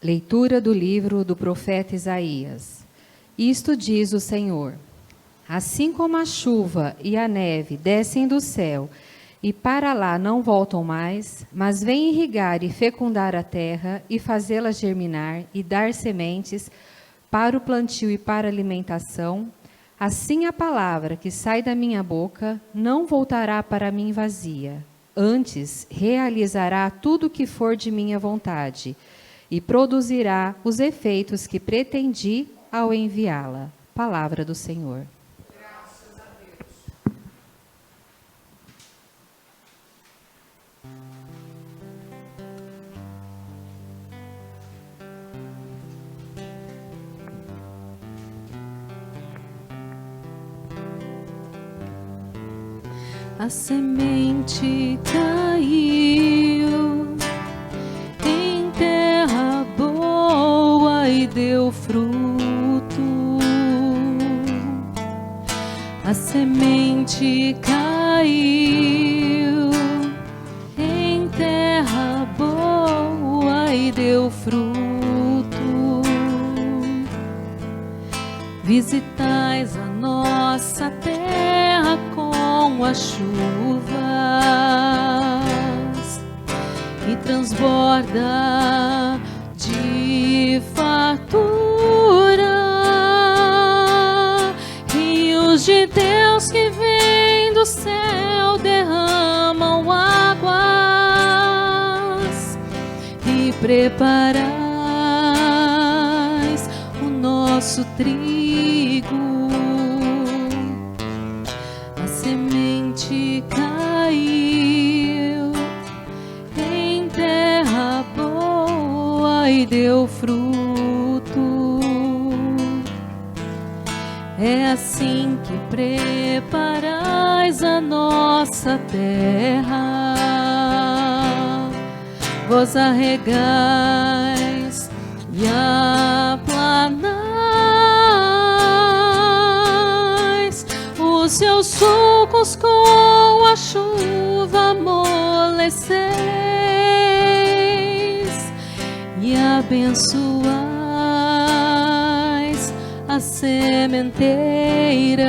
Leitura do livro do profeta Isaías. Isto diz o Senhor: assim como a chuva e a neve descem do céu e para lá não voltam mais, mas vêm irrigar e fecundar a terra e fazê-la germinar e dar sementes para o plantio e para a alimentação, assim a palavra que sai da minha boca não voltará para mim vazia. Antes realizará tudo o que for de minha vontade e produzirá os efeitos que pretendi ao enviá-la. Palavra do Senhor. Graças a Deus. A semente caiu em terra boa e deu fruto. A semente caiu em terra boa e deu fruto. Visitais a nossa terra com as chuvas e transborda de fartura. Rios de Deus que vêm do céu derramam águas e preparais o nosso trigo. A semente caiu em terra boa e deu fruto. É assim que preparais a nossa terra. Vós arregais e aplanais os seus sulcos com a chuva amoleceis e abençoais as sementeiras.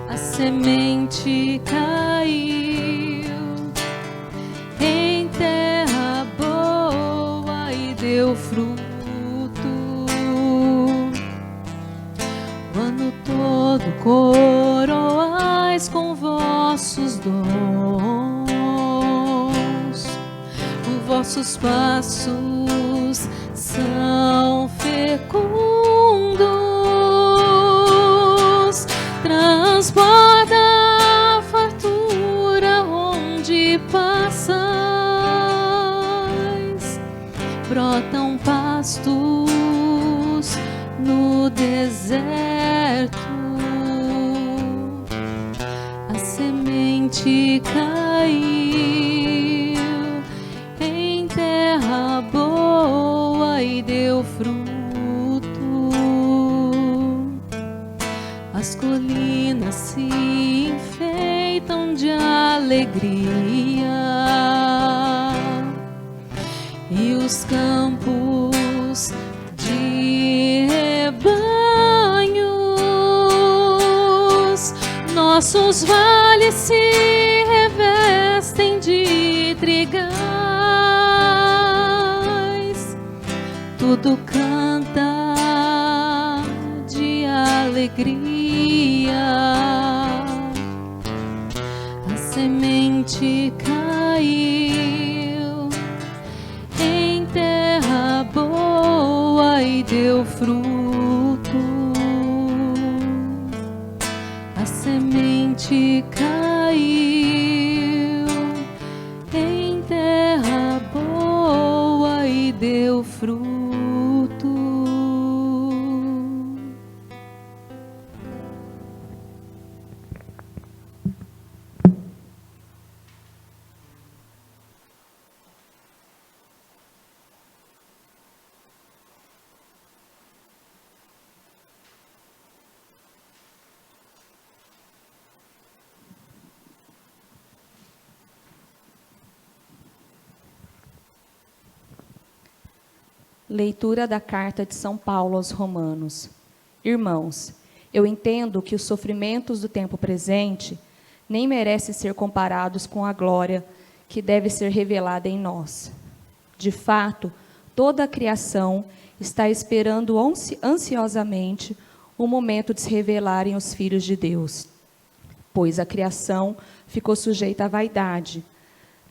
A semente caiu em terra boa e deu fruto. O ano todo coroais com vossos dons. Vossos passos são fecundos. Transborda a fartura onde passais. Brotam pastos no deserto. A semente caiu em terra boa e deu fruto. As colinas se enfeitam de alegria e os campos de rebanhos. Nossos vales se revestem de trigais. Tudo canta de alegria. A semente caiu em terra boa e deu fruto. A semente caiu em terra boa e deu fruto. Leitura da carta de São Paulo aos Romanos. Irmãos, eu entendo que os sofrimentos do tempo presente nem merecem ser comparados com a glória que deve ser revelada em nós. De fato, toda a criação está esperando ansiosamente o momento de se revelarem os filhos de Deus, pois a criação ficou sujeita à vaidade,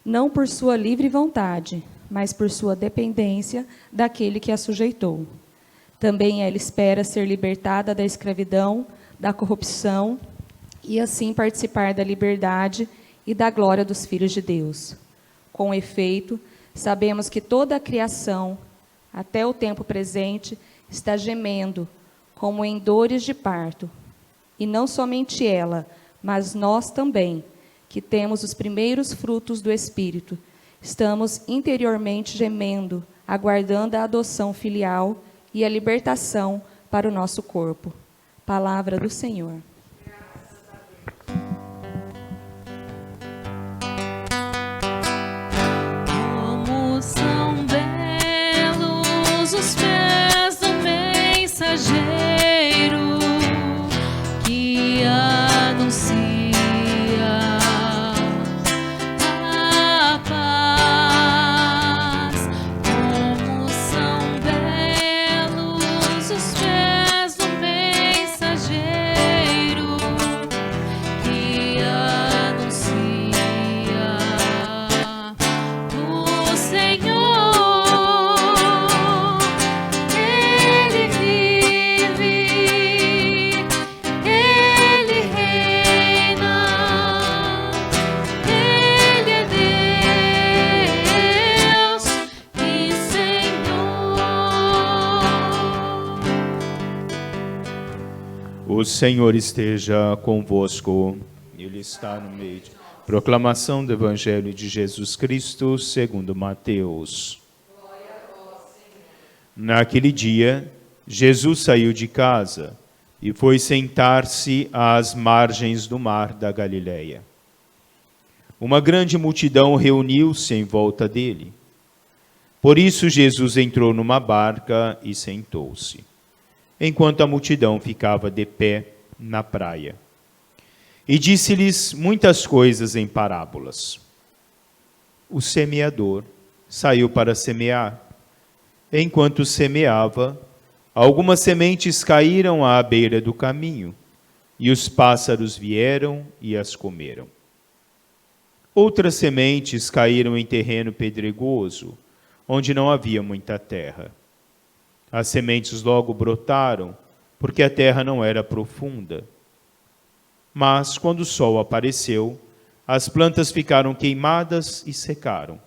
não por sua livre vontade, mas por sua dependência daquele que a sujeitou. Também ela espera ser libertada da escravidão, da corrupção, e assim participar da liberdade e da glória dos filhos de Deus. Com efeito, sabemos que toda a criação, até o tempo presente, está gemendo, como em dores de parto. E não somente ela, mas nós também, que temos os primeiros frutos do Espírito, estamos interiormente gemendo, aguardando a adoção filial e a libertação para o nosso corpo. Palavra do Senhor. Como são belos os pés do mensageiro que anuncia a paz. Como são belos os pés do mensageiro que anuncia o Senhor. Ele vive, Ele reina, Ele é Deus e Senhor. O Senhor esteja convosco, Ele está no meio. Proclamação do Evangelho de Jesus Cristo segundo Mateus. Naquele dia, Jesus saiu de casa e foi sentar-se às margens do mar da Galileia. Uma grande multidão reuniu-se em volta dele. Por isso Jesus entrou numa barca e sentou-se, enquanto a multidão ficava de pé na praia. E disse-lhes muitas coisas em parábolas. O semeador saiu para semear. Enquanto semeava, algumas sementes caíram à beira do caminho, e os pássaros vieram e as comeram. Outras sementes caíram em terreno pedregoso, onde não havia muita terra. As sementes logo brotaram, porque a terra não era profunda. Mas, quando o sol apareceu, as plantas ficaram queimadas e secaram,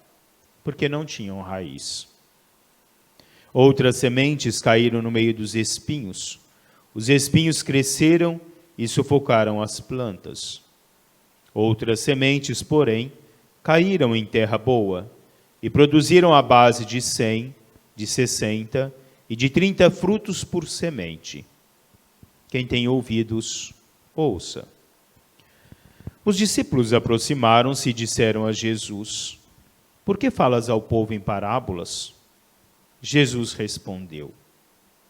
porque não tinham raiz. Outras sementes caíram no meio dos espinhos. Os espinhos cresceram e sufocaram as plantas. Outras sementes, porém, caíram em terra boa e produziram a base de 100, de 60 e de 30 frutos por semente. Quem tem ouvidos, ouça. Os discípulos aproximaram-se e disseram a Jesus: Por que falas ao povo em parábolas? Jesus respondeu: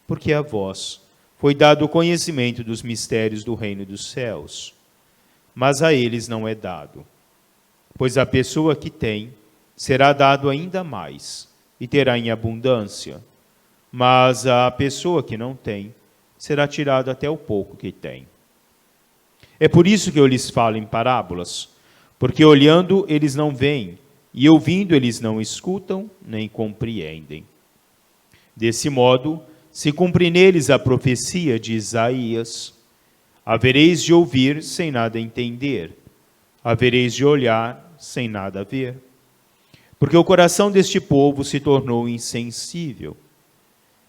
Porque a vós foi dado o conhecimento dos mistérios do reino dos céus, mas a eles não é dado. Pois a pessoa que tem, será dado ainda mais, e terá em abundância. Mas a pessoa que não tem, será tirado até o pouco que tem. É por isso que eu lhes falo em parábolas, porque olhando eles não veem, e ouvindo eles não escutam, nem compreendem. Desse modo, se cumpre neles a profecia de Isaías: havereis de ouvir sem nada entender, havereis de olhar sem nada ver. Porque o coração deste povo se tornou insensível.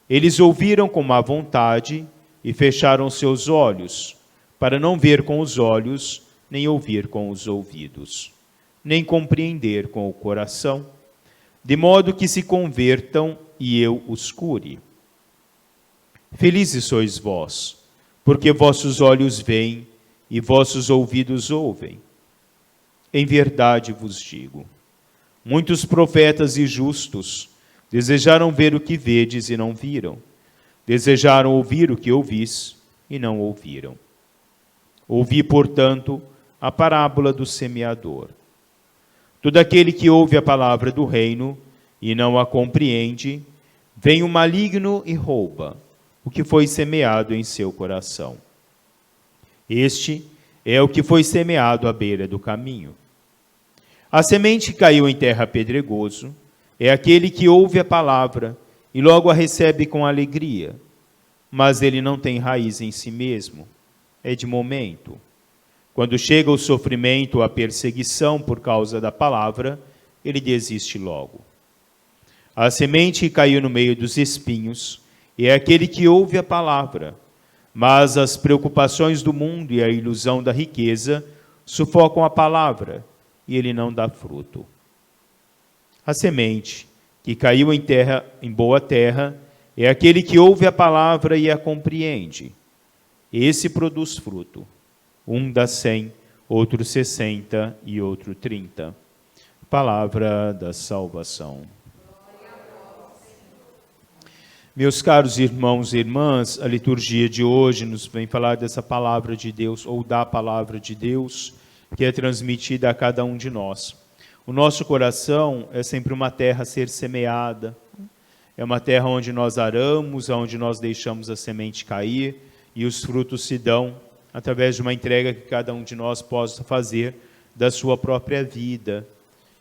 Eles ouviram com má vontade e fecharam seus olhos, para não ver com os olhos, nem ouvir com os ouvidos, nem compreender com o coração, de modo que se convertam e eu os cure. Felizes sois vós, porque vossos olhos veem e vossos ouvidos ouvem. Em verdade vos digo, muitos profetas e justos Desejaram ver o que vedes e não viram. Desejaram ouvir o que ouvis e não ouviram. Ouvi, portanto, a parábola do semeador. Todo aquele que ouve a palavra do reino e não a compreende, vem o maligno e rouba o que foi semeado em seu coração. Este é o que foi semeado à beira do caminho. A semente que caiu em terra pedregoso é aquele que ouve a palavra e logo a recebe com alegria, mas ele não tem raiz em si mesmo, é de momento. Quando chega o sofrimento, a perseguição por causa da palavra, ele desiste logo. A semente que caiu no meio dos espinhos é aquele que ouve a palavra, mas as preocupações do mundo e a ilusão da riqueza sufocam a palavra e ele não dá fruto. A semente que caiu em boa terra é aquele que ouve a palavra e a compreende. Esse produz fruto. Um dá 100, outro 60 e outro 30. Palavra da salvação. Meus caros irmãos e irmãs, a liturgia de hoje nos vem falar dessa palavra de Deus, ou da palavra de Deus, que é transmitida a cada um de nós. O nosso coração é sempre uma terra a ser semeada, é uma terra onde nós aramos, onde nós deixamos a semente cair, e os frutos se dão através de uma entrega que cada um de nós possa fazer da sua própria vida,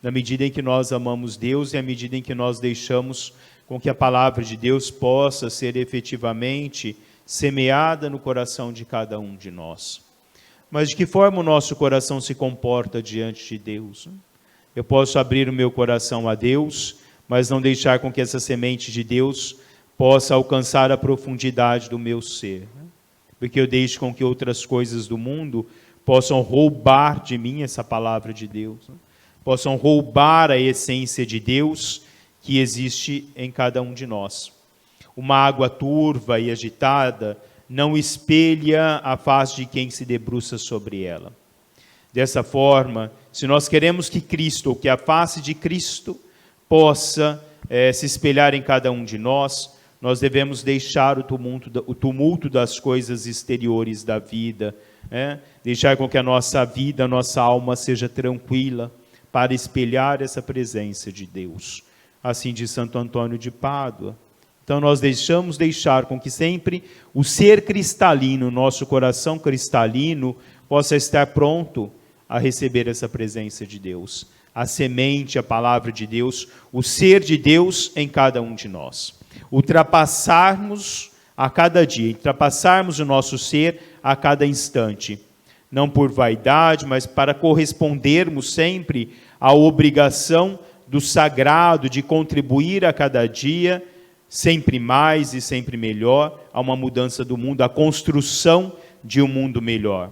na medida em que nós amamos Deus e à medida em que nós deixamos com que a palavra de Deus possa ser efetivamente semeada no coração de cada um de nós. Mas de que forma o nosso coração se comporta diante de Deus? Eu posso abrir o meu coração a Deus, mas não deixar com que essa semente de Deus possa alcançar a profundidade do meu ser. Porque eu deixo com que outras coisas do mundo possam roubar de mim essa palavra de Deus, possam roubar a essência de Deus que existe em cada um de nós. Uma água turva e agitada não espelha a face de quem se debruça sobre ela. Dessa forma, se nós queremos que Cristo, ou que a face de Cristo possa se espelhar em cada um de nós, nós devemos deixar o tumulto das coisas exteriores da vida, deixar com que a nossa vida, a nossa alma seja tranquila para espelhar essa presença de Deus. Assim diz Santo Antônio de Pádua. Então nós deixar com que sempre o ser cristalino, nosso coração cristalino, possa estar pronto a receber essa presença de Deus. A semente, a palavra de Deus, o ser de Deus em cada um de nós. Ultrapassarmos a cada dia, ultrapassarmos o nosso ser a cada instante. Não por vaidade, mas para correspondermos sempre à obrigação do sagrado de contribuir a cada dia, sempre mais e sempre melhor, a uma mudança do mundo, a construção de um mundo melhor.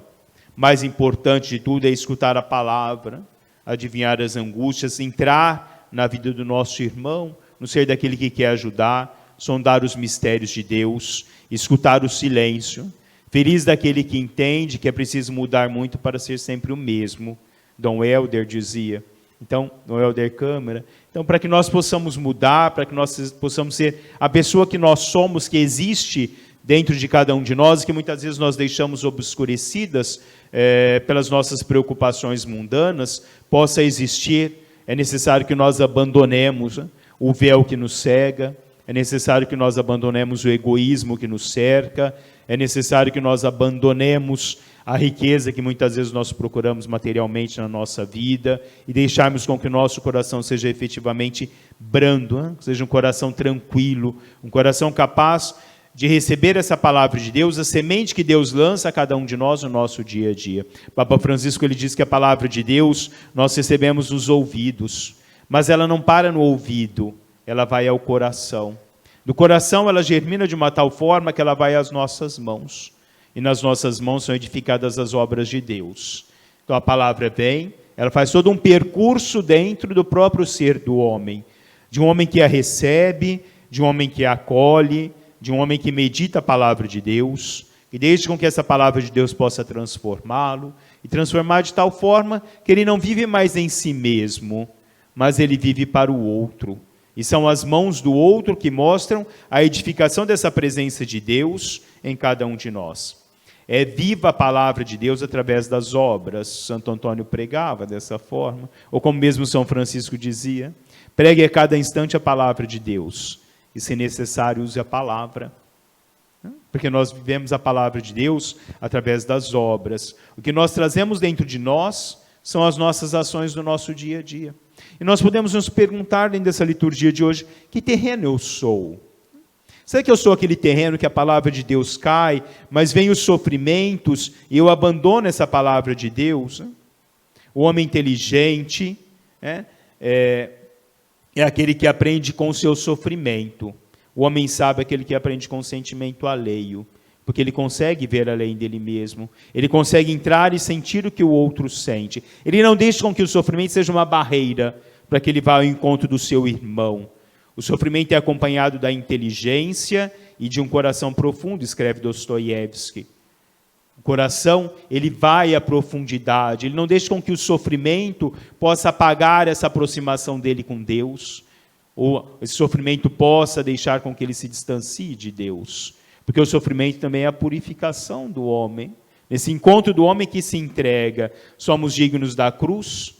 Mais importante de tudo é escutar a palavra, adivinhar as angústias, entrar na vida do nosso irmão, no ser daquele que quer ajudar, sondar os mistérios de Deus, escutar o silêncio. Feliz daquele que entende que é preciso mudar muito para ser sempre o mesmo. Dom Helder dizia. Então, Dom Helder Câmara. Então, para que nós possamos mudar, para que nós possamos ser a pessoa que nós somos, que existe dentro de cada um de nós, que muitas vezes nós deixamos obscurecidas pelas nossas preocupações mundanas, possa existir, é necessário que nós abandonemos o véu que nos cega, é necessário que nós abandonemos o egoísmo que nos cerca, é necessário que nós abandonemos a riqueza que muitas vezes nós procuramos materialmente na nossa vida e deixarmos com que o nosso coração seja efetivamente brando, seja um coração tranquilo, um coração capaz de receber essa palavra de Deus, a semente que Deus lança a cada um de nós no nosso dia a dia. O Papa Francisco ele diz que a palavra de Deus nós recebemos nos ouvidos, mas ela não para no ouvido, ela vai ao coração. Do coração ela germina de uma tal forma que ela vai às nossas mãos. E nas nossas mãos são edificadas as obras de Deus. Então a palavra vem, ela faz todo um percurso dentro do próprio ser do homem. De um homem que a recebe, de um homem que a acolhe, de um homem que medita a palavra de Deus, e deixa com que essa palavra de Deus possa transformá-lo, e transformar de tal forma que ele não vive mais em si mesmo, mas ele vive para o outro. E são as mãos do outro que mostram a edificação dessa presença de Deus em cada um de nós. É viva a palavra de Deus através das obras. Santo Antônio pregava dessa forma, ou como mesmo São Francisco dizia, pregue a cada instante a palavra de Deus, e se necessário use a palavra. Porque nós vivemos a palavra de Deus através das obras. O que nós trazemos dentro de nós são as nossas ações do nosso dia a dia. E nós podemos nos perguntar dentro dessa liturgia de hoje, que terreno eu sou? Será que eu sou aquele terreno que a palavra de Deus cai, mas vem os sofrimentos e eu abandono essa palavra de Deus? O homem inteligente é aquele que aprende com o seu sofrimento. O homem sábio é aquele que aprende com o sentimento alheio, porque ele consegue ver além dele mesmo. Ele consegue entrar e sentir o que o outro sente. Ele não deixa com que o sofrimento seja uma barreira para que ele vá ao encontro do seu irmão. O sofrimento é acompanhado da inteligência e de um coração profundo, escreve Dostoiévski. O coração, ele vai à profundidade, ele não deixa com que o sofrimento possa apagar essa aproximação dele com Deus, ou esse sofrimento possa deixar com que ele se distancie de Deus. Porque o sofrimento também é a purificação do homem. Nesse encontro do homem que se entrega, somos dignos da cruz,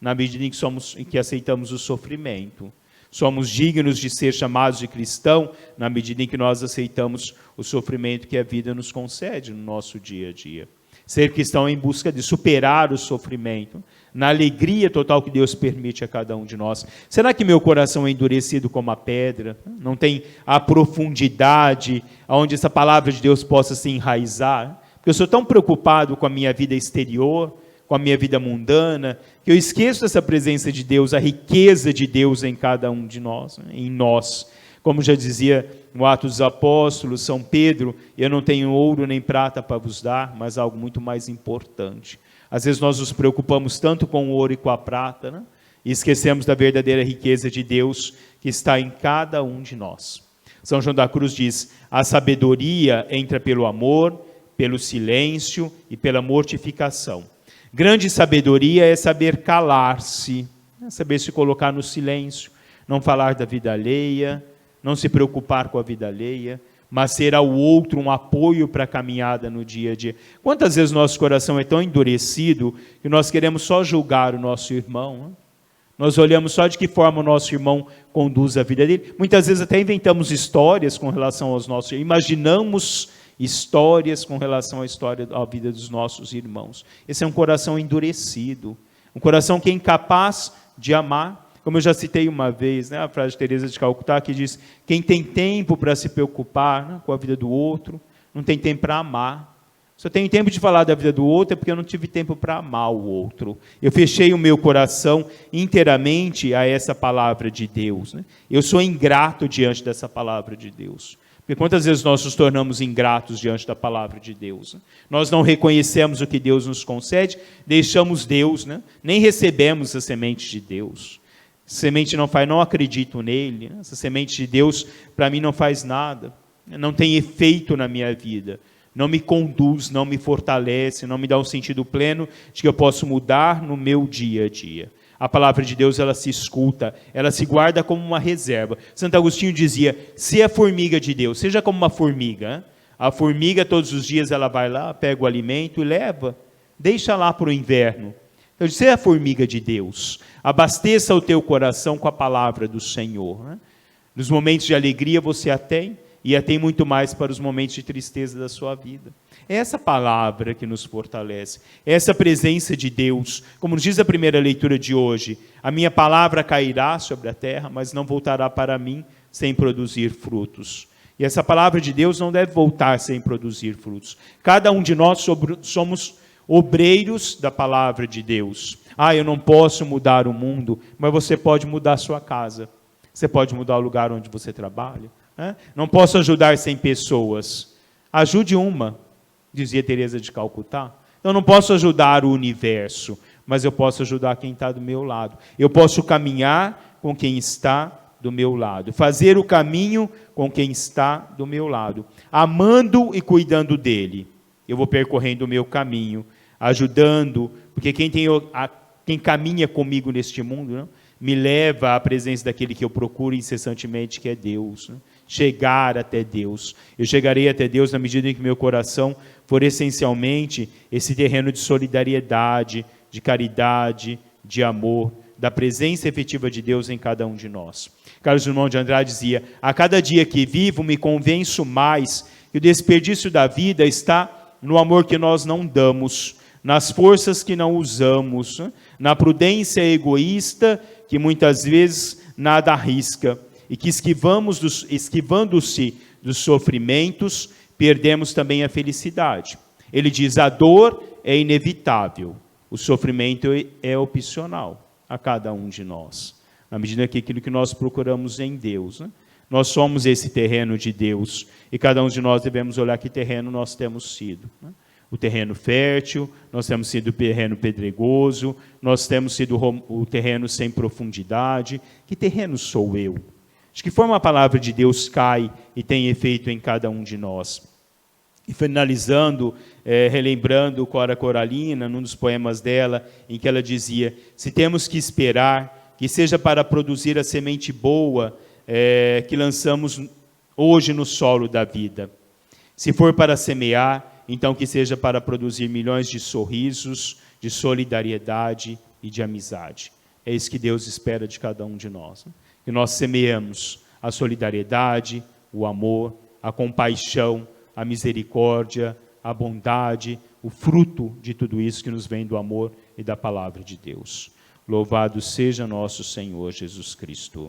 na medida em que aceitamos o sofrimento. Somos dignos de ser chamados de cristão na medida em que nós aceitamos o sofrimento que a vida nos concede no nosso dia a dia. Ser cristão é em busca de superar o sofrimento, na alegria total que Deus permite a cada um de nós. Será que meu coração é endurecido como a pedra? Não tem a profundidade onde essa palavra de Deus possa se enraizar? Porque eu sou tão preocupado com a minha vida exterior, com a minha vida mundana, que eu esqueço dessa presença de Deus, a riqueza de Deus em cada um de nós, em nós. Como já dizia no Atos dos Apóstolos, São Pedro, eu não tenho ouro nem prata para vos dar, mas algo muito mais importante. Às vezes nós nos preocupamos tanto com o ouro e com a prata, e esquecemos da verdadeira riqueza de Deus que está em cada um de nós. São João da Cruz diz, a sabedoria entra pelo amor, pelo silêncio e pela mortificação. Grande sabedoria é saber calar-se, saber se colocar no silêncio, não falar da vida alheia, não se preocupar com a vida alheia, mas ser ao outro um apoio para a caminhada no dia a dia. Quantas vezes nosso coração é tão endurecido que nós queremos só julgar o nosso irmão? Nós olhamos só de que forma o nosso irmão conduz a vida dele. Muitas vezes até inventamos histórias com relação aos nossos irmãos, imaginamos histórias com relação à vida dos nossos irmãos. Esse é um coração endurecido, um coração que é incapaz de amar. Como eu já citei uma vez, a frase de Teresa de Calcutá, que diz, quem tem tempo para se preocupar com a vida do outro, não tem tempo para amar. Se eu tenho tempo de falar da vida do outro, é porque eu não tive tempo para amar o outro. Eu fechei o meu coração inteiramente a essa palavra de Deus. Eu sou ingrato diante dessa palavra de Deus. Porque quantas vezes nós nos tornamos ingratos diante da palavra de Deus? Nós não reconhecemos o que Deus nos concede, deixamos Deus, nem recebemos a semente de Deus. Essa semente não acredito nele, essa semente de Deus para mim não faz nada, não tem efeito na minha vida, não me conduz, não me fortalece, não me dá um sentido pleno de que eu posso mudar no meu dia a dia. A palavra de Deus, ela se escuta, ela se guarda como uma reserva. Santo Agostinho dizia, se é formiga de Deus, seja como uma formiga. A formiga, todos os dias, ela vai lá, pega o alimento e leva, deixa lá para o inverno. Então, se é a formiga de Deus, abasteça o teu coração com a palavra do Senhor. Nos momentos de alegria você a tem, e a tem muito mais para os momentos de tristeza da sua vida. É essa palavra que nos fortalece, é essa presença de Deus. Como nos diz a primeira leitura de hoje, a minha palavra cairá sobre a terra, mas não voltará para mim sem produzir frutos. E essa palavra de Deus não deve voltar sem produzir frutos. Cada um de nós somos obreiros da palavra de Deus. Eu não posso mudar o mundo, mas você pode mudar a sua casa. Você pode mudar o lugar onde você trabalha. Não posso ajudar 100 pessoas. Ajude uma, dizia Teresa de Calcutá. Eu não posso ajudar o universo, mas eu posso ajudar quem está do meu lado. Eu posso caminhar com quem está do meu lado. Fazer o caminho com quem está do meu lado. Amando e cuidando dele. Eu vou percorrendo o meu caminho, ajudando, porque quem caminha comigo neste mundo, me leva à presença daquele que eu procuro incessantemente, que é Deus. Chegar até Deus. Eu chegarei até Deus na medida em que meu coração for essencialmente esse terreno de solidariedade, de caridade, de amor, da presença efetiva de Deus em cada um de nós. Carlos Drummond de Andrade dizia: a cada dia que vivo me convenço mais que o desperdício da vida está no amor que nós não damos, nas forças que não usamos, na prudência egoísta que muitas vezes nada arrisca, e que esquivando-se dos sofrimentos, perdemos também a felicidade. Ele diz: a dor é inevitável, o sofrimento é opcional a cada um de nós, na medida que aquilo que nós procuramos em Deus. Nós somos esse terreno de Deus, e cada um de nós devemos olhar que terreno nós temos sido. O terreno fértil, nós temos sido o terreno pedregoso, nós temos sido o terreno sem profundidade. Que terreno sou eu? De que forma a palavra de Deus cai e tem efeito em cada um de nós? E finalizando, relembrando Cora Coralina, num dos poemas dela, em que ela dizia: se temos que esperar, que seja para produzir a semente boa que lançamos hoje no solo da vida. Se for para semear, então que seja para produzir milhões de sorrisos, de solidariedade e de amizade. É isso que Deus espera de cada um de nós. Que nós semeemos a solidariedade, o amor, a compaixão, a misericórdia, a bondade, o fruto de tudo isso que nos vem do amor e da palavra de Deus. Louvado seja nosso Senhor Jesus Cristo.